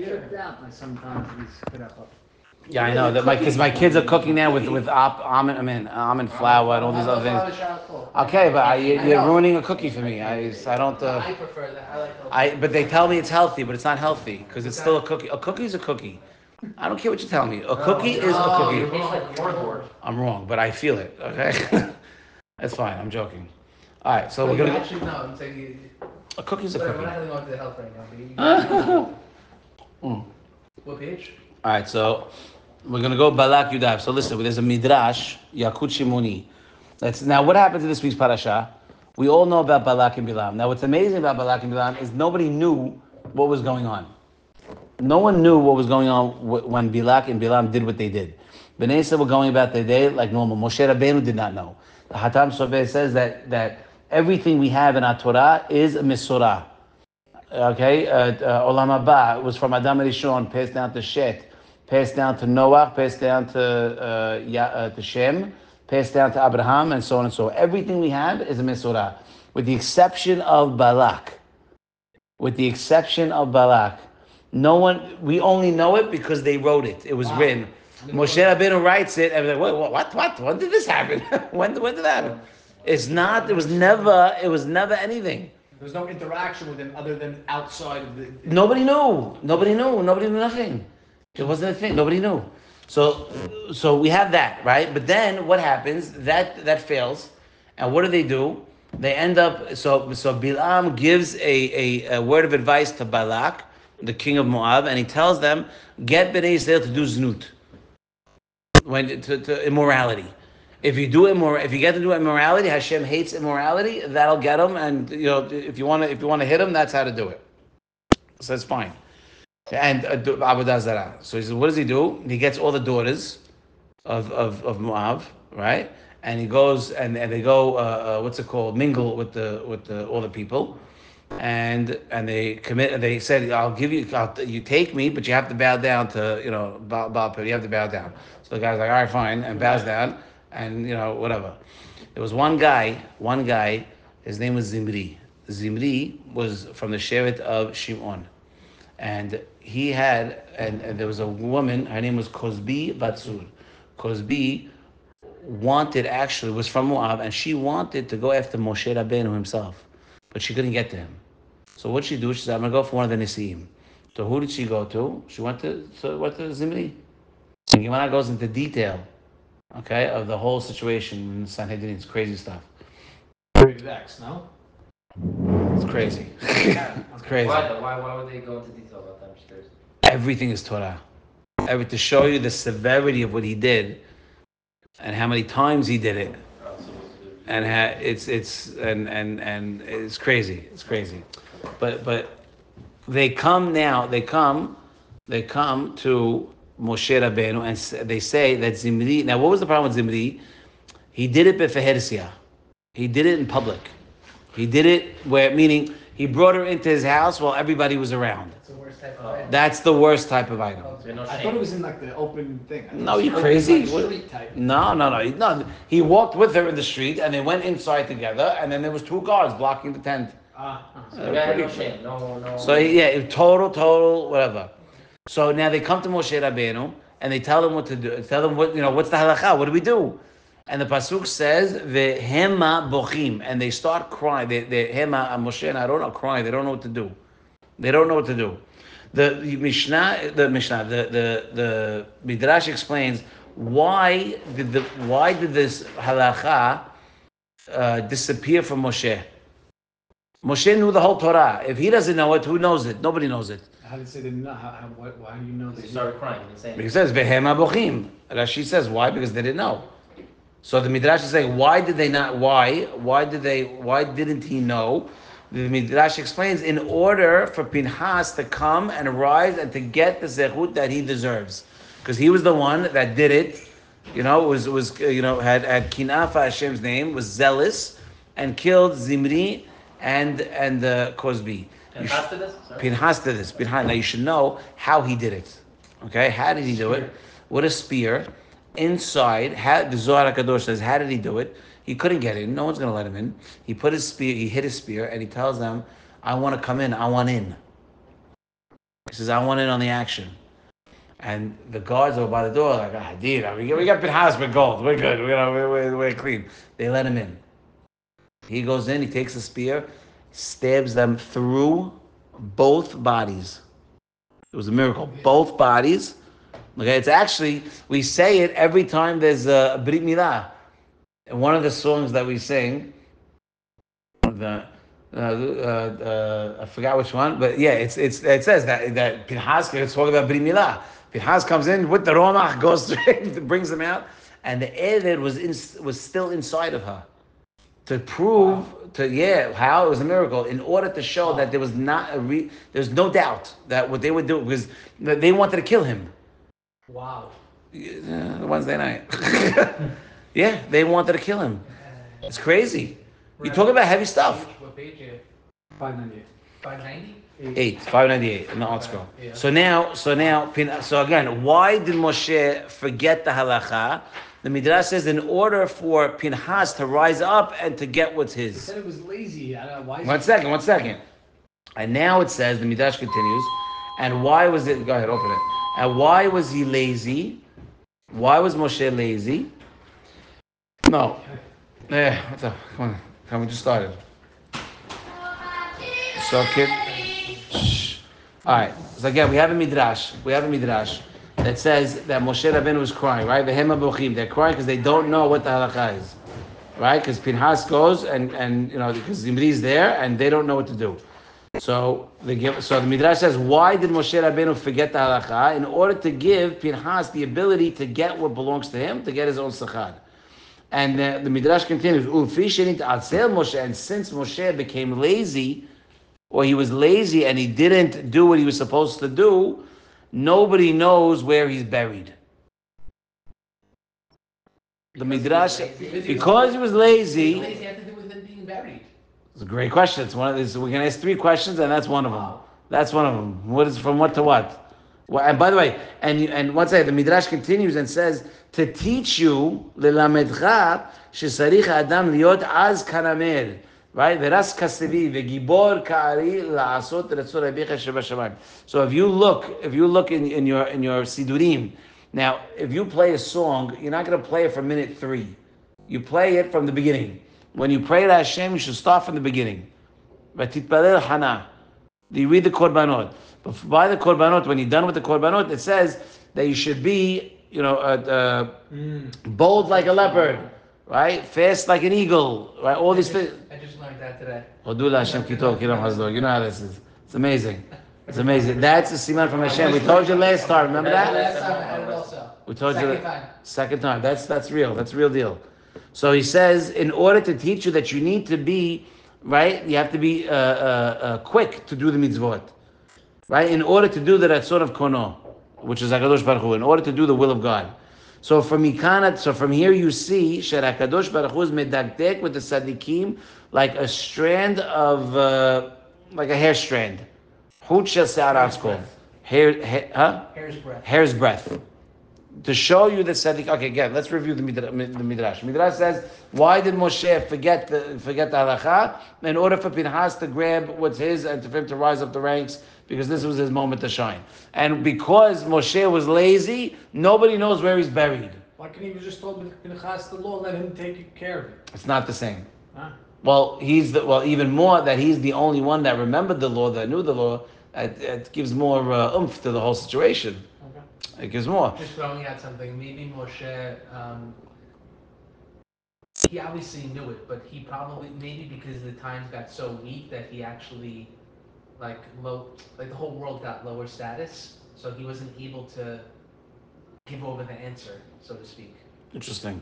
tripped out by sometimes we spit up. Yeah, I know that because my kids are cooking now with almond flour and all these other things. Okay, but you're ruining a cookie for me. I don't. I prefer that. I like healthy. But they tell me it's healthy, but it's not healthy because it's still a cookie. A cookie is a cookie. I don't care what you tell me. A cookie is a cookie. It tastes like cardboard. I'm wrong, but I feel it. Okay, that's fine. I'm joking. All right, so we're gonna. Actually, no. I'm saying A cookie's a we're cookie. not going to the health right now. What page? All right, so we're gonna go Balak Yudav. So listen, there's a midrash Yakut Shimoni. That's now what happened to this week's parasha. We all know about Balak and Bilam. Now, what's amazing about Balak and Bilam is nobody knew what was going on. No one knew what was going on when Balak and Bilam did what they did. Bnei Yisrael were going about their day like normal. Moshe Rabbeinu did not know. The Hatam Sofer says that everything we have in our Torah is a Misorah. Okay, Olam Haba was from Adam Rishon, passed down to Shet, passed down to Noah, passed down to Shem, passed down to Abraham, and so on and so on. Everything we have is a Misorah, with the exception of Balak. With the exception of Balak. No one, we only know it because they wrote it. It was written. Moshe Rabbeinu writes it, and we're like, what? When did this happen? when did that happen? It was never anything. There was no interaction with him other than outside of the... Nobody knew nothing. It wasn't a thing. Nobody knew. So we have that, right? But then what happens? That fails. And what do? They end up, so Bilam gives a word of advice to Balak, the king of Moab, and he tells them, get Bnei Yisrael to do znut. To immorality. If you get to do immorality, Hashem hates immorality. That'll get him, and if you want to hit him, that's how to do it. So it's fine. And Avodah Zarah. So he says, what does he do? He gets all the daughters of Moab, right? And he goes and they go mingle with all the people, and they commit. And they said, you take me, but you have to bow down to Baal. You have to bow down. So the guy's like, all right, fine, and bows down. And whatever. There was one guy, his name was Zimri. Zimri was from the Shevet of Shimon. And there was a woman, her name was Kozbi Batsur. Kozbi was from Moab, and she wanted to go after Moshe Rabbeinu himself. But she couldn't get to him. So what did she do? She said, I'm going to go for one of the Nisiim. So who did she go to? She went to Zimri. And Gemara goes into detail, okay, of the whole situation in Sanhedrin. It's crazy stuff. Pretty vexed, no? It's crazy. It's crazy. Why would they go into detail about that? I'm just curious. Everything is Torah. To show you the severity of what he did and how many times he did it. And it's crazy. It's crazy. But they come to Moshe Rabbeinu, and they say that Zimri. Now, what was the problem with Zimri? He did it beferhersia. He did it in public. He did it meaning he brought her into his house while everybody was around. That's the worst type of item. That's the worst type of item. I thought it was in like the open thing. No, you crazy? Street type. No. He walked with her in the street, and they went inside together, and then there was two guards blocking the tent. So the guy had no shame. No. So total whatever. So now they come to Moshe Rabbeinu and they tell him what to do. Tell them what's the halakha? What do we do? And the pasuk says vehema bochim, and they start crying. The Hema and Moshe and Aaron are crying. They don't know what to do. The Mishnah, the Midrash explains why did this halakha disappear from Moshe? Moshe knew the whole Torah. If he doesn't know it, who knows it? Nobody knows it. How did they not? Why do you know that? They started crying. Because it says vehema bochim. Rashi says why? Because they didn't know. So the Midrash is saying why did they not? Why didn't he know? The Midrash explains in order for Pinchas to come and rise and to get the zechut that he deserves, because he was the one that did it. Had kinaf Hashem's name, was zealous, and killed Zimri and Kozbi. Pinchas did this. Now you should know how he did it. Okay, how did he do it? With a spear inside. The Zohar HaKadosh says, how did he do it? He couldn't get in. No one's going to let him in. He hit his spear, and he tells them, I want to come in. I want in. He says, I want in on the action. And the guards over by the door are like, dude, we got Pinhas with gold. We're good. We're clean. They let him in. He goes in, he takes a spear, stabs them through both bodies. It was a miracle. Both bodies. Okay, it's actually, we say it every time there's a Brit Milah. In one of the songs that we sing, I forgot which one, but yeah, it says that Pinhas, it's talking about Brit Milah. Pinhas comes in with the Romach, goes straight, brings them out, and the Eved was still inside of her. To prove how it was a miracle, in order to show that there was there's no doubt that what they would do, because they wanted to kill him. Wow. Wednesday night. Yeah, they wanted to kill him. It's crazy. You talk about heavy stuff. What page? 598. 590? 598 in the art scroll. Yeah. So again, why did Moshe forget the halacha? The Midrash says in order for Pinhas to rise up and to get what's He his. said it was lazy. I don't know why. One second. And now it says, the Midrash continues, and why was it, go ahead, open it. And why was he lazy? Why was Moshe lazy? No. What's up? Come on, we just started. So, kid. Shh. All right. So again, we have a midrash that says that Moshe Rabbeinu was crying, right? V'hem ha'bochim. They're crying because they don't know what the halakha is, right? Because Pinhas goes and because Zimri is there and they don't know what to do. So the midrash says, why did Moshe Rabbeinu forget the halakha? In order to give Pinhas the ability to get what belongs to him, to get his own sachar. And the midrash continues, and since Moshe became lazy, or he was lazy and he didn't do what he was supposed to do, nobody knows where he's buried. The midrash, because he was lazy. What does he have to do with him being buried? It's a great question. It's one of these. We're gonna ask 3 questions, and that's one of them. That's one of them. What is from what to what? And by the way, and once again, the midrash continues and says to teach you lelamedcha shesarich adam liot az kanamer. Right? Veras kasevi vegibor kaari laasot retzor abicha shebashamayim. So if you look in your sidurim, now if you play a song, you're not going to play it from minute 3. You play it from the beginning. When you pray to Hashem, you should start from the beginning. V'titpalel hana. You read the korbanot. But by the korbanot, when you're done with the korbanot, it says that you should be, bold like a leopard, right? Fast like an eagle, right? All these things. I just learned that today. You know how this is. It's amazing. It's amazing. That's the siman from Hashem. We told you last time. Remember that? Last time I had it also. We told Second you. time. Second time. That's real. That's a real deal. So he says, in order to teach you that you need to be, right? You have to be quick to do the mitzvot, right? In order to do the ratzon of kono, which is Hakadosh Baruch Hu, in order to do the will of God. So from here you see Hakadosh Baruch Hu is medagdek with the tzaddikim like a strand of like a hair strand. Hut shel se'ara it's called. Hair's breadth. Hair's breadth. To show you the tzaddik. Okay, again, let's review the midrash. Midrash says, why did Moshe forget the halacha? In order for Pinhas to grab what's his and for him to rise up the ranks, because this was his moment to shine. And because Moshe was lazy, nobody knows where he's buried. Why can't he just told Pinchas the law, let him take care of it? It's not the same. Huh? Well, even more that he's the only one that remembered the law, that knew the law. It gives more oomph to the whole situation. Okay. It gives more. Just throwing out something. Maybe Moshe, he obviously knew it, but he probably, maybe because the times got so weak that he actually, the whole world got lower status, so he wasn't able to give over the answer, so to speak. Interesting.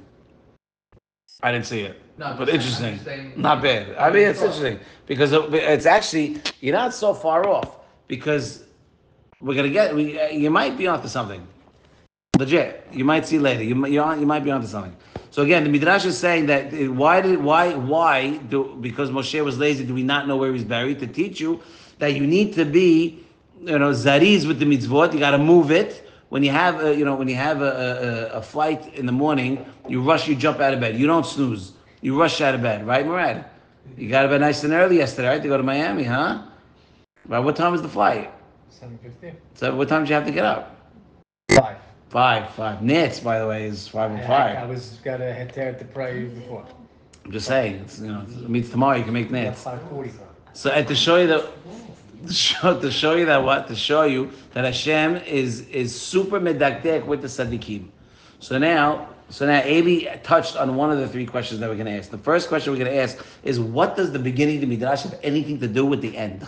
I didn't see it. No, but interesting. I'm just saying, not bad. I mean, it's interesting because it's actually, you're not so far off because you might be onto something. Legit. You might see later. You might be onto something. So again, the Midrash is saying that because Moshe was lazy, do we not know where he's buried? To teach you that you need to be, zariz with the mitzvot. You got to move it. When you have a flight in the morning, you jump out of bed. You don't snooze. You rush out of bed, right, Murad? You got to bed nice and early yesterday, right, to go to Miami, huh? Right, what time was the flight? 7:50. So what time did you have to get up? 5. 5. Nits, by the way, is 5 and I 5. was got a head tear to pray before. I'm just saying, it means tomorrow you can make nits. 5:40. So to show you that, to show you that what? To show you that Hashem is super medakdek with the tzaddikim. So now Abi touched on one of the 3 questions that we're going to ask. The first question we're going to ask is, what does the beginning of the Midrash have anything to do with the end?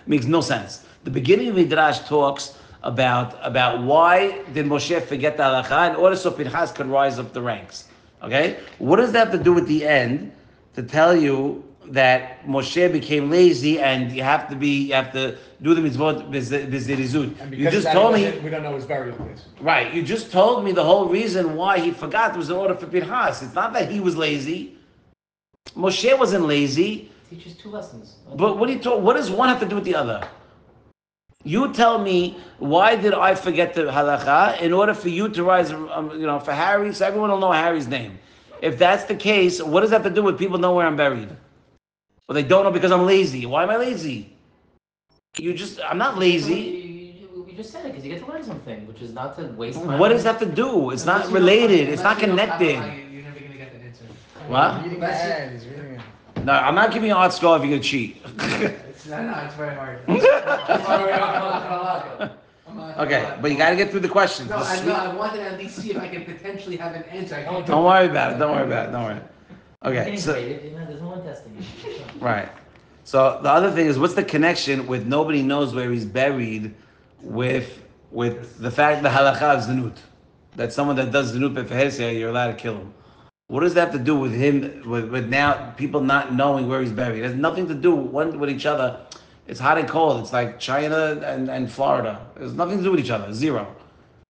Makes no sense. The beginning of the Midrash talks about why did Moshe forget the halacha in order so Pinchas could rise up the ranks. Okay? What does that have to do with the end to tell you that Moshe became lazy and you have to do the mitzvot b'zirizut? And You because just told me, we don't know his burial place. right, you just told me the whole reason why he forgot was in order for Pinchas. It's not that he was lazy. Moshe wasn't lazy. Teaches 2 lessons. But what does one have to do with the other? You tell me, why did I forget the halacha in order for you to rise, for Harry, so everyone will know Harry's name. If that's the case, what does that have to do with people know where I'm buried? Well, they don't know because I'm lazy. Why am I lazy? I'm not lazy. We just said it because you get to learn something, which is not to waste time. What does that have to do? It's not related. It's not connected. You're never going to get the answer. What? He's reading ahead. He's reading it. No, I'm not giving you art score if you're going to cheat. It's very hard. Okay, but you got to get through the questions. No, I wanted to at least see if I can potentially have an answer. Don't worry about it. Okay, so there's no one testing you. right. So the other thing is, what's the connection with nobody knows where he's buried with the fact that halacha is znut, that someone that does znut b'fehesia, you're allowed to kill him. What does that have to do with him? With now people not knowing where he's buried? It has nothing to do one with each other. It's hot and cold. It's like China and Florida. There's nothing to do with each other. Zero.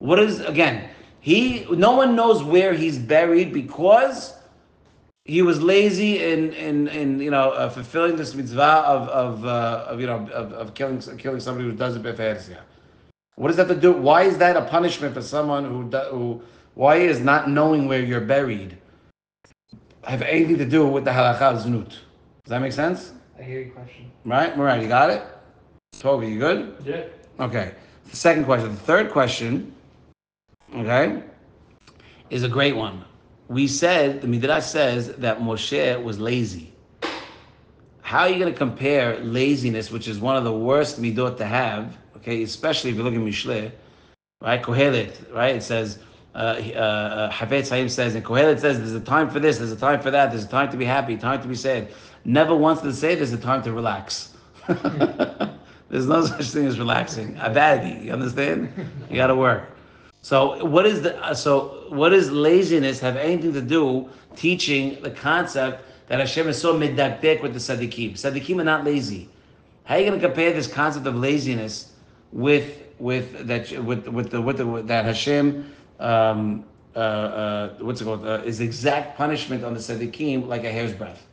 What is again? No one knows where he's buried because he was lazy in fulfilling this mitzvah of killing somebody who does it b'fehesia. What does that have to do? Why is that a punishment for someone why is not knowing where you're buried have anything to do with the halacha of znut? Does that make sense? I hear your question. Right, Mariah, you got it? Toby, you good? Yeah. Okay. The second question. The third question, okay, is a great one. We said, the Midrash says that Moshe was lazy. How are you going to compare laziness, which is one of the worst midot to have, okay, especially if you look at Mishleh, right? Kohelet, right? It says, Hafetz Chaim says, and Kohelet says, there's a time for this, there's a time for that, there's a time to be happy, time to be sad. Never once did it say there's a time to relax. There's no such thing as relaxing. Abadi, you understand? You got to work. So what does laziness have anything to do teaching the concept that Hashem is so medakdek with the tzaddikim? Tzaddikim are not lazy. How are you going to compare this concept of laziness with that Hashem is exact punishment on the tzaddikim like a hair's breadth?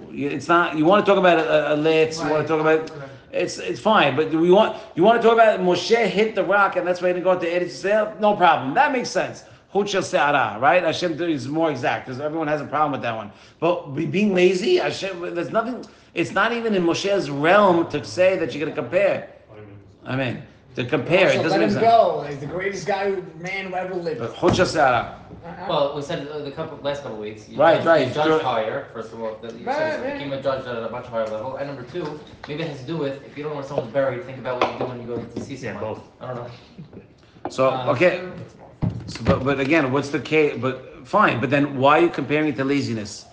It's not. You want to talk about a litz. You want to talk about. It's fine, but you want to talk about Moshe hit the rock and that's why he didn't go to Eretz Yisrael? No problem. That makes sense. Huchel se'ara, right? Hashem is more exact because everyone has a problem with that one. But being lazy, Hashem, there's nothing. It's not even in Moshe's realm to say that you're going to compare. I mean, to compare, it doesn't let make him sense. go. He's the greatest man who ever lived. Huchel se'ara. Well, we said last couple of weeks. You Right. judge higher, first of all. You became a judge at a much higher level. And number 2, maybe it has to do with, if you don't know where someone's buried, think about what you do when you go to see someone. both. I don't know. So, okay. So, but again, what's the case? But fine. But then why are you comparing it to laziness?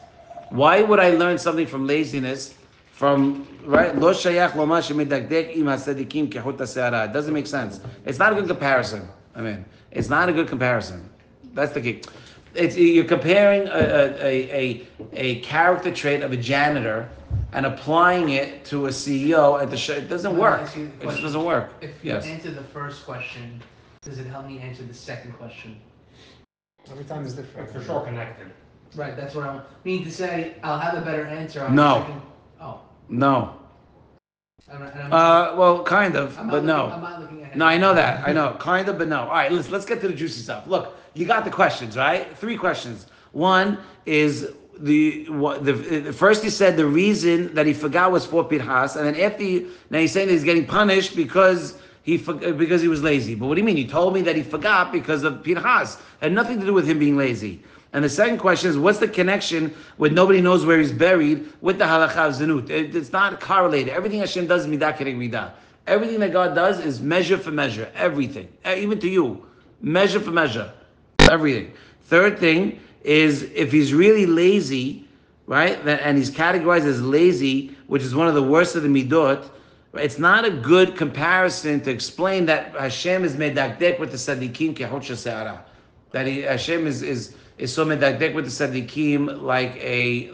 Why would I learn something from laziness? Right? Lo shayach lo ma shemedakdek im hasadikim kehut hase'ara. It doesn't make sense. It's not a good comparison. I mean, it's not a good comparison. That's the key. You're comparing a character trait of a janitor and applying it to a CEO at the show. It doesn't work. It just doesn't work. If you answer the first question, does it help me answer the second question? Every time is different. For sure connected. Right, that's what I mean to say. I'll have a better answer on No. the second. Oh. No. I'm well, kind of, but no. I'm not looking ahead. No, I know that. I know. Kind of, but no. All right, let's get to the juicy stuff. Look, you got the questions, right? 3 questions. One is, first he said the reason that he forgot was for Pinchas, and then now he's saying that he's getting punished because because he was lazy. But what do you mean? You told me that he forgot because of Pinchas. It had nothing to do with him being lazy. And the second question is, what's the connection with nobody knows where he's buried with the halakha of zenut? It's not correlated. Everything Hashem does is midah kereg midah. Everything that God does is measure for measure. Everything, even to you, measure for measure. Everything. Third thing is if he's really lazy, right, and he's categorized as lazy, which is one of the worst of the midot. It's not a good comparison to explain that Hashem is medakdek with the tzaddikim kehot she'se'ara. That Hashem is so medakdek with the tzaddikim like a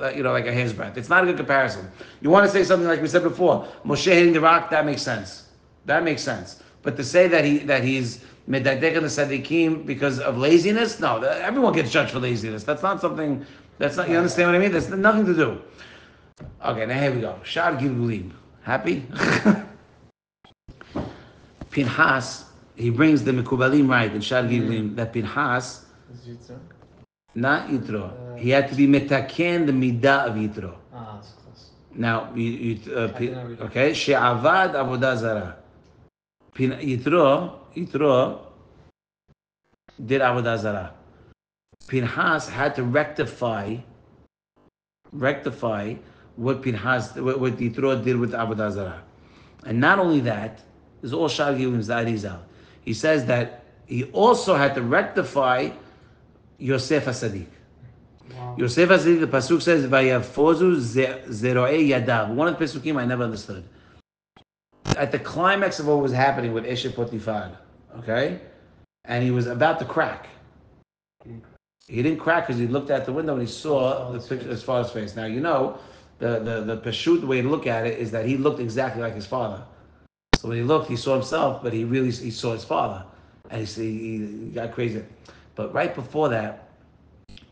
hair's breadth. It's not a good comparison. You want to say something like we said before, Moshe hitting the rock, that makes sense. That makes sense. But to say that he's medakdek on the tzaddikim because of laziness, no. Everyone gets judged for laziness. That's not something. That's not. You understand what I mean? That's nothing to do. Okay, now here we go. Shar Gilgulim. Happy? Pinchas, he brings the Mekubalim right in Shar Gilgulim that Pinchas, not Yitro, he had to be metaken the midah of Yitro. That's close. Now, okay, she'avad avodah zara. Yitro did avodah zara. Pinchas had to rectify what Yitro did with avodah zara. And not only that, this is all Shar Gilgulim Zarizal. He says that he also had to rectify Yosef HaSadik. Wow. Yosef HaSadik, the pasuk says, "Vayafozu zeroei yadav." One of the pasukim I never understood. At the climax of what was happening with Eshet Potifar, okay, and he was about to crack. He didn't crack because he looked out the window and he saw the picture of his father's face. Now you know the pashut, the way to look at it is that he looked exactly like his father. So when he looked, he saw himself, but he saw his father, and he got crazy. But right before that,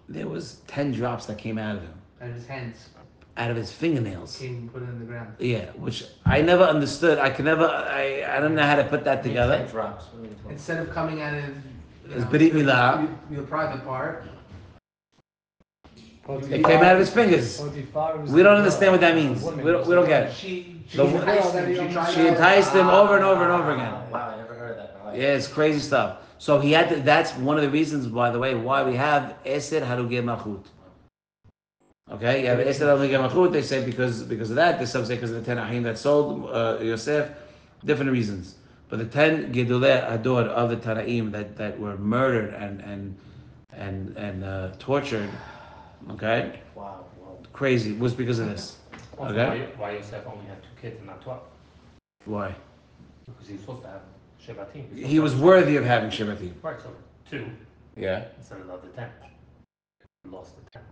there was 10 drops that came out of him. Out of his hands. Out of his fingernails. Came and put it in the ground. Yeah, which I never understood. I don't know how to put that together. 10 drops. Instead of coming out of the private part. It came out of his fingers. We don't understand what that means. We don't get it. She She enticed him over and over and over again. Wow, I never heard that. Yeah, it's crazy stuff. So he had to, that's one of the reasons, by the way, why we have Eser Harugei Malchut. Okay, you have Eser Harugei Malchut, they say because of that, there's some say because of the 10 Ahim that sold Yosef, different reasons. But the 10 Gedolei Ador of the Tanaim that were murdered and tortured, okay? Wow. Crazy, was because of this. Okay? Why Yosef only had 2 kids and not 12? Why? Because he was supposed to have Shevatim. He was worthy of having Shevatim. Right, so 2 Yeah. instead of the 10. He lost the 10.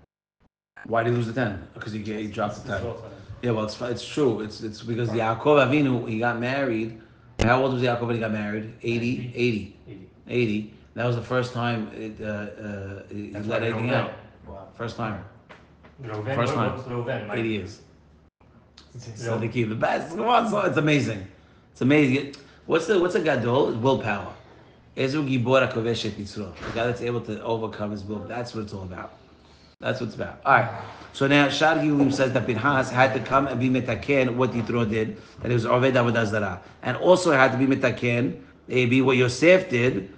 Why did he lose the 10? Because he dropped the 10. So, Yeah, well, it's true. It's because Yaakov Avinu, he got married. How old was Yaakov when he got married? 80. That was the first time he let anything out. Wow. First time. Reuven, First time. Reuven, 80 years. So they keep the best. Come on, so it's amazing. It's amazing. What's a gadol? It's willpower. Ezu gibor hakovesh et Yisro. The guy that's able to overcome his will. That's what it's all about. That's what it's about. All right. So now Shar Gilgulim says that Pinchas had to come and be metaken what Yitro did, that it was Oved Avodah Zarah, and also had to be metaken, be what Yosef did,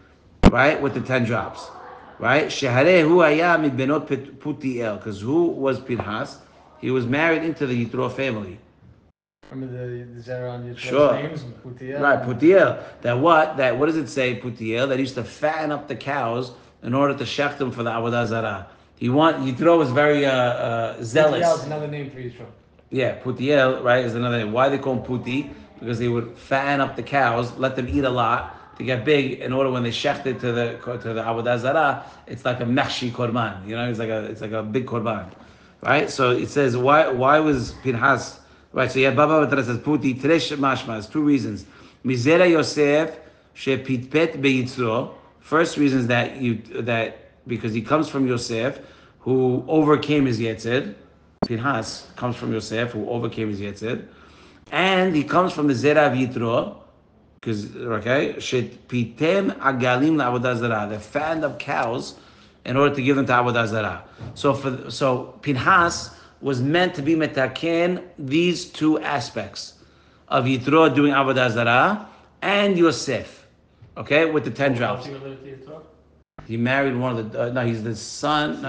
right, with the 10 drops, right? Shehareh hu haya mibenot Putiel, because who was Pinchas? He was married into the Yitro family. Remember the Zera on Yitro's Sure. names? Putiel. Right, Putiel. That what does it say, Putiel? That he used to fatten up the cows in order to shech them for the Avodah Zarah. Yitro was very zealous. Putiel is another name for Yitro. Yeah, Putiel, right, is another name. Why they call him Puti? Because they would fatten up the cows, let them eat a lot to get big. In order when they shecht it to the Avodah Zarah, it's like a mechshi korban. You know, it's like a big korban, right? So it says why was Pinchas right? So yeah, Baba Batra says Puti Tresh Mashmas. 2 reasons. Mizera Yosef shepitpet beyitzro. First reason is that because he comes from Yosef, who overcame his Yetzir. Pinchas comes from Yosef, who overcame his Yetzir. And he comes from the Zera of Yitro, because, okay, Shet Pitem Agalim La'avodah Zarah, the fattened up cows in order to give them to Avodah Zarah. So Pinhas was meant to be metaken these two aspects of Yitro doing Avodah Zarah and Yosef, okay, with the 10 drops. He married one of the, no, he's the son,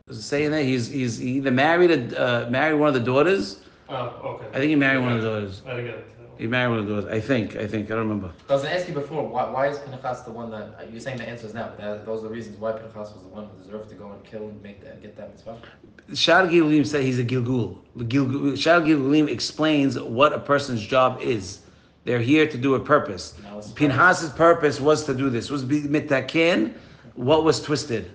saying that he either married married one of the daughters. Oh, okay. I think he married one of the daughters. I get it. He married one of the daughters. I think, I don't remember. I was going to ask you before, why is Pinchas the one that, you're saying the answer is now, but those are the reasons why Pinchas was the one who deserved to go and kill and get that mitzvah? Shar Gilulim said he's a Gilgul. Shar Gilulim explains what a person's job is. They're here to do a purpose. Pinhas's purpose was to do this, was be mitaken what was twisted.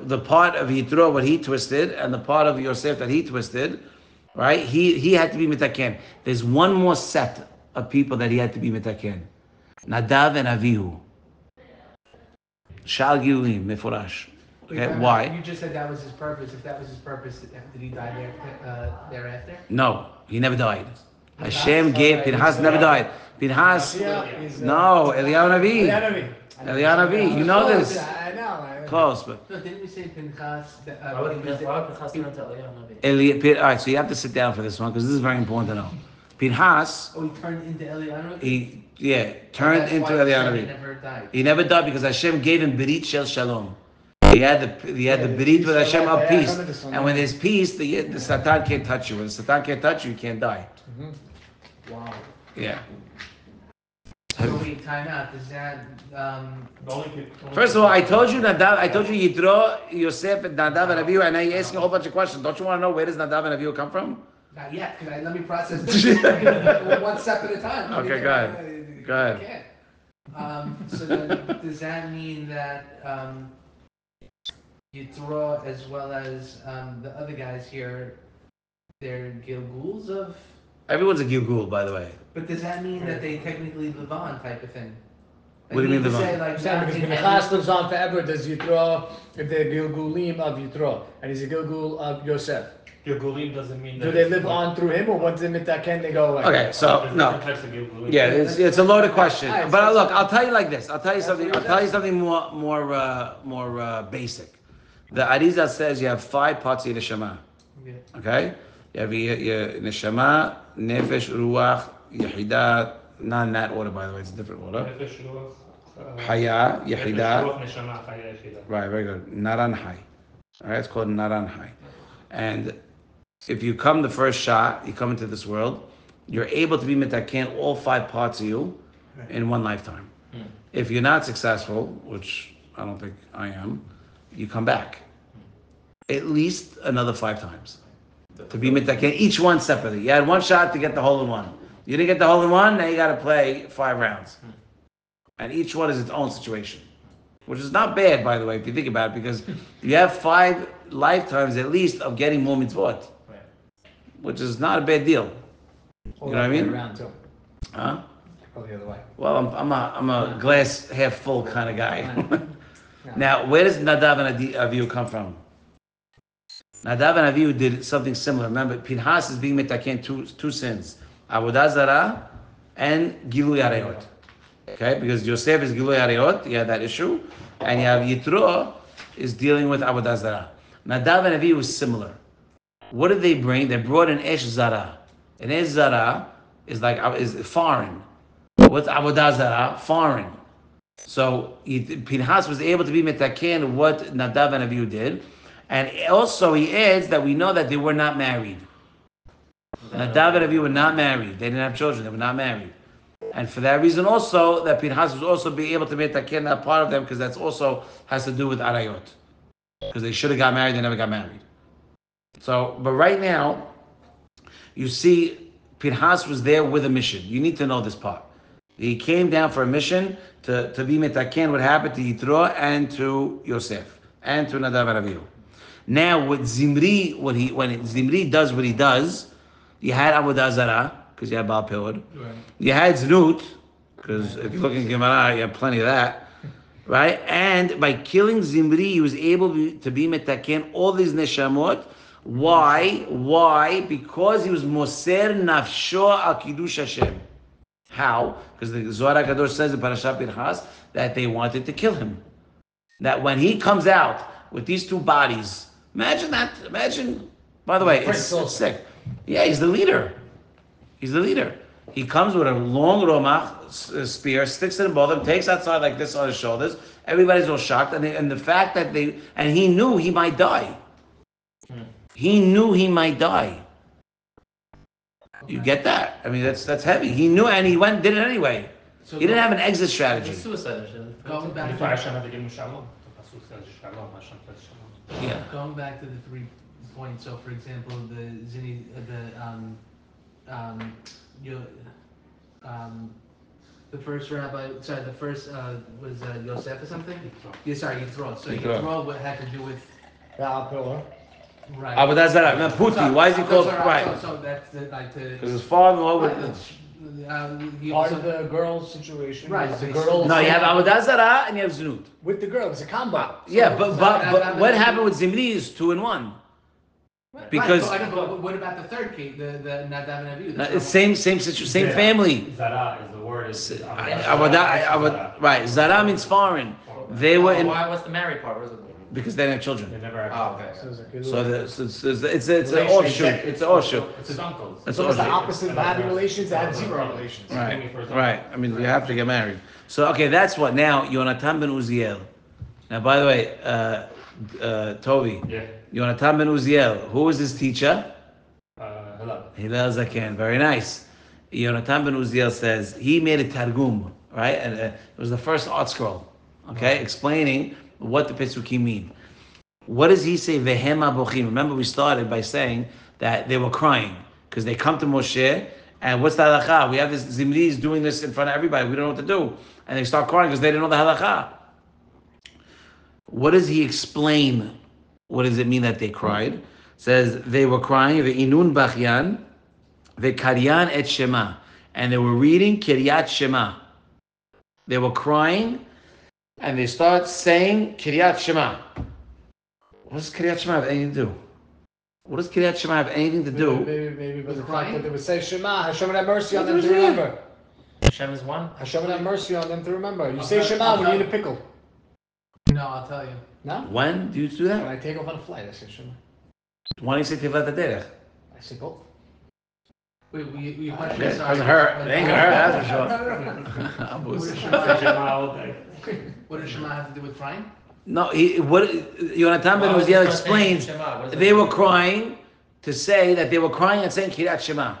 The part of Yitro, what he twisted, and the part of Yosef that he twisted, right? He had to be mitaken. There's one more set of people that he had to be mitaken. Nadav and Avihu. Shal Gilulim, Meforash. Okay, why? You just said that was his purpose. If that was his purpose, did he die thereafter? No, he never died. Hashem gave, Pinhas never died. Pinhas, no, Eliyahu Navi. Eliyahu Navi, you know this. I know. Close, but. No, didn't we say Pinchas? Why would Pinchas turn into Eliyahu Navi? All right, so you have to sit down for this one because this is very important to know. Pinhas, Oh, he turned into Eliyahu Navi? he turned into Eliyahu He Navi. never died. He never died because Hashem gave him Berit Shel Shalom. He had the Berit with Hashem of peace. And when there's peace, the Satan can't touch you. When the Satan can't touch you, you can't die. Wow. Yeah. So wait, time out. Does that, First of all, I told you Yitro, Yosef, and Nadav and Avihu, and now you're asking a whole bunch of questions. Don't you want to know where does Nadav and Avihu come from? not yet, because let me process this one step at a time. Okay, go ahead. Go ahead. So then, does that mean that Yitro, as well as the other guys here, they're Gilguls of? Everyone's a Gilgul, by the way. But does that mean that they technically live on, type of thing? What do you mean live on? Like, Because Pinchas lives on forever, does Yitro, if they're Gilgulim of Yitro, and he's a Gilgul of Yosef. Gilgulim doesn't mean that. Do they live on through him, or once they mitaken, they go away? Okay, so no. Yeah, it's a loaded question. But look, I'll tell you like this. I'll tell you something more basic. The Arizal says you have 5 parts of Neshama. Okay, you have your Neshama, Nefesh, Ruach, Yehidah. Not in that order, by the way. It's a different order. Haya, Yehidah. Right, very good. Naran Hai. All right, it's called Naran Hai. And if you come the first shot, you come into this world, you're able to be mitaken all 5 parts of you in one lifetime. If you're not successful, which I don't think I am, you come back at least another 5 times to be mitaken, each one separately. You had one shot to get the hole in one. You didn't get the hole in one, now you got to play 5 rounds. And each one is its own situation, which is not bad, by the way, if you think about it, because you have 5 lifetimes at least of getting more mitzvot, which is not a bad deal. You know what I mean? Around too. Huh? Go the other way. Well, I'm a glass half full kind of guy. Now, where does Nadav and Avihu come from? Nadav and Avihu did something similar. Remember, Pinhas is being mitaken two sins: Avodah Zarah and Gilui Arayot. Okay, because Yosef is Gilui Arayot, you have that issue, and you have Yitro is dealing with Avodah Zarah. Nadav and Avihu is similar. What did they bring? They brought an Esh Zara. An Esh Zara is foreign. What's Avodah Zarah? Foreign. So Pinhas was able to be metaken what Nadav and Avihu did, and also he adds that we know that they were not married. Nadav and Avihu were not married. They didn't have children. They were not married. And for that reason also, that Pinhas was also be able to make taken that part of them, because that's also has to do with Arayot. Because they should have got married, they never got married. So, but right now, you see, Pinhas was there with a mission. You need to know this part. He came down for a mission to be metaken what happened to Yitro and to Yosef and to Nadav and Avihu. Now with Zimri, when Zimri does what he does, you had Avodah Zarah, because you had Baal Peor. Right. You had Znut, because if you look in Gemara, you have plenty of that. Right? And by killing Zimri, he was able to be metaken all these neshamot. Why? Why? Because he was moser nafsho al kiddush Hashem. How? Because the Zohar HaKadosh says in Parshat Pinchas that they wanted to kill him. that when he comes out with these two bodies, imagine that. Imagine. By the way, it's sick. Yeah, he's the leader. He's the leader. He comes with a long romach spear, sticks it in both of them, takes outside like this on his shoulders. Everybody's all shocked, and the fact that he knew he might die. He knew he might die. You get that? I mean, that's heavy. He knew, and he went and did it anyway. So He didn't have an exit It's strategy. suicide mission. Going back לפני to, השנה תגידו שלום, הפסוק says שלום, השם says שלום. Yeah. going back to the 3 points. So, for example, you, the first rabbi, sorry, the first was Yosef or something. Yeah, sorry, Yitro. So Yitro. Yitro what had to do with The pillar. right. But that's not right. Puti. Why is he called right? So that's like the. Because his father-in-law Right, would. he Part also, of the girl's situation. Right, is the so- girl. No, you have Avodah Zarah and you have Znut. with the girl. It's a combo. Yeah, but what happened with Zimri is 2 in 1. Because right, but what about the third case, the Nadav and Abihu? it's same situation, same family. Zara is the word. Right, Zarah means foreign. They were in Why? What's the married part? Where's it? because they didn't have They children. never had Oh, okay. So it's like a So little- it's an offshoot. It's an offshoot. It's his uncles. It's so it's the offshoot. opposite of having relations. They had zero relations. Right. I mean, you have to get married. So okay, that's what. Now Yonatan ben Uziel. Now, by the way, Toby, Yeah. Yonatan ben Uziel. Who was his teacher? Hello. Hillel Zaken. Very nice. Yonatan ben Uziel says he made a targum, right? And it was the first art scroll, okay, explaining what the Pesukim mean. What does he say? Vehema bochim. Remember, we started by saying that they were crying because they come to Moshe, and what's the halacha? We have this Zimri's doing this in front of everybody. We don't know what to do, and they start crying because they didn't know the halacha. What does he explain? What does it mean that they cried? Says they were crying. Ve'inun bachyan, ve'karyan et shema, and they were reading Kiryat Shema. They were crying, and they start saying Kiryat Shema. What does Kiryat Shema have anything to do? What does Kiryat Shema have anything to do? Maybe but the fact crying? that they would say Shema, Hashem would have mercy on them to remember. Hashem is one. Hashem would have mercy on them to remember. You say Shema when you eat a pickle. No, I'll tell you. No? When do you do When that? I take off on a flight, I say Shema. Why do you say Tivlat Derech? I say both. Wait, you Okay, question? it doesn't hurt. It ain't gonna hurt, that's for sure. What does Say Shema, Shema all day. what does Shema have to do with crying? No, Yonatan ben Why was Uziel he first saying explains Shema? What does they that were mean? crying to say that they were crying and saying Kiryat Shema.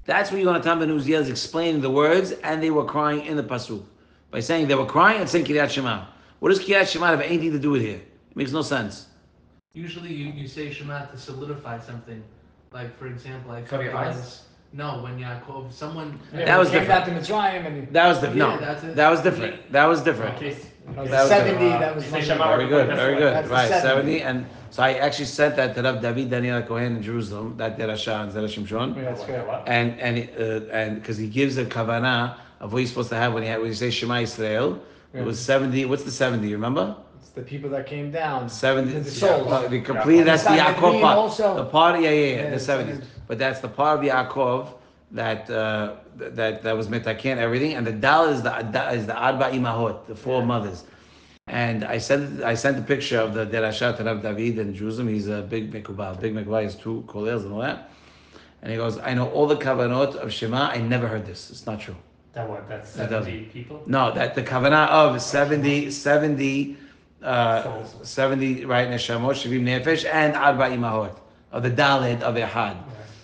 That's what Yonatan ben Uziel is explaining the words, and they were crying in the pasuk by saying they were crying and saying Kiryat Shema. What does Kiryat Shema have anything to do with here? It makes no sense. Usually you say Shema to solidify something. Like, for example, I Cover think your it eyes? was, no, when Yaakov, someone... That was came back different. to Mitzrayim and That was different. Yeah, No, that's it. that was different. That was different. Okay. that was That was 70. That was Say Monday. Shema. Very good, very good. That's the Right, 70. 70. And so I actually sent that to Rav David Daniel Cohen in Jerusalem, that Zera and Zera Shimshon. Yeah, that's good. And because he gives a kavanah of what you're supposed to have when you say Shema Yisrael. It was 70. What's the 70? You remember? It's the people that came down. 70. The souls. The complete. That's the And Yaakov Sanhedrin part. also. The part. Yeah, Yeah, the the 70s. Sanhedrin. But that's the part of Yaakov that was metaken everything, and the dal is the arba imahot, the 4 mothers. And I sent a picture of the derashat to Rav David in Jerusalem. He's a big mekubal. Big mekubal. He has 2 kollels and all that. And he goes, I know all the kavanot of Shema. I never heard this. It's not true. That what? That's That 70 people? No, that the kavanah of 70, 70, Souls. 70, right, neshamot, shavim nefesh, and arba imahot, of the dalet of Ehad.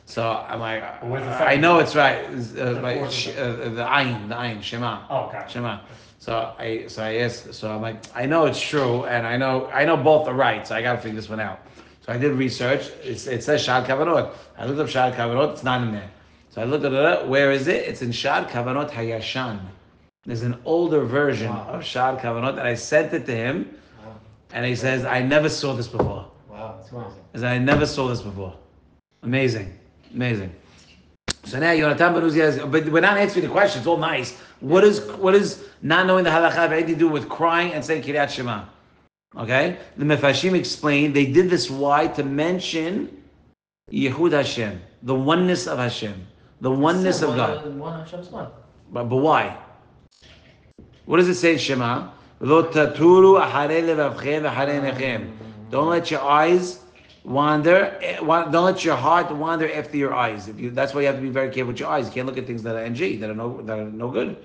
So I'm like, Where's the I know it's right. It's, The the ayin, Shema. Oh, okay. Shema. So I asked, so I'm like, I know it's true, and I know both are right, so I gotta figure this one out. So I did research. It says Shad Kavanot. I looked up Shad Kavanot. It's not in there. So I looked at it. Where is it? It's in Shad Kavanot Hayashan. There's an older version of Shad Kavanot, and I sent it to him, and he says, I never saw this before. Wow, that's crazy. He said, I never saw this before. Amazing. So now Yonatan ben Uziel, but we're not answering the question. It's all nice. What is not knowing the halacha have anything to do with crying and saying Kiryat Shema? Okay? The Mefashim explained they did this why? To mention Yehud Hashem, the oneness of Hashem, the oneness So of God. One Hashem's one. But why? What does it say in Shema? Lo taturu acharei levavchem v'acharei einechem. Don't let your eyes wander. Don't let your heart wander after your eyes. That's why you have to be very careful with your eyes. You can't look at things that are NG, that are no good.